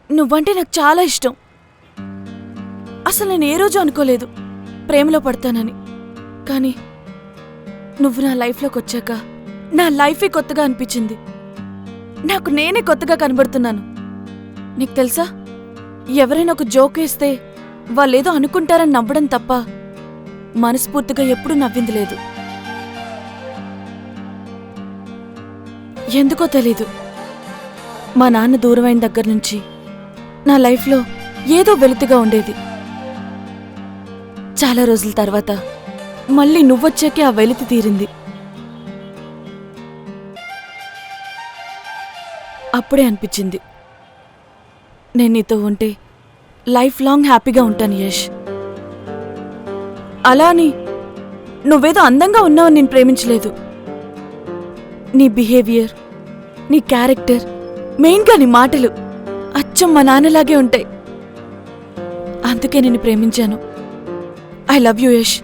నువ్వంటే నాకు చాలా ఇష్టం. అసలు నేను ఏ రోజు అనుకోలేదు ప్రేమలో పడతానని. కానీ నువ్వు నా లైఫ్లోకి వచ్చాక నా లైఫే కొత్తగా అనిపించింది. నాకు నేనే కొత్తగా కనబడుతున్నాను. నీకు తెలుసా, ఎవరైనా ఒక జోక్ వేస్తే వాళ్ళేదో అనుకుంటారని నవ్వడం తప్ప మనస్ఫూర్తిగా ఎప్పుడూ నవ్వింది లేదు. ఎందుకో తెలీదు, మా నాన్న దూరమైన దగ్గర నుంచి నా లైఫ్లో ఏదో వెలుతుగా ఉండేది. చాలా రోజుల తర్వాత మళ్ళీ నువ్వొచ్చాకే ఆ వెలితి తీరింది. అప్పుడే అనిపించింది, నేను నీతో ఉంటే లైఫ్ లాంగ్ హ్యాపీగా ఉంటాను యష్. అలా అని నువ్వేదో అందంగా ఉన్నావని నేను ప్రేమించలేదు. నీ బిహేవియర్, నీ క్యారెక్టర్, మెయిన్గా నీ మాటలు అచ్చం మా నాన్నలాగే ఉంటాయి. అందుకే నేను ప్రేమించాను. I love you Yash.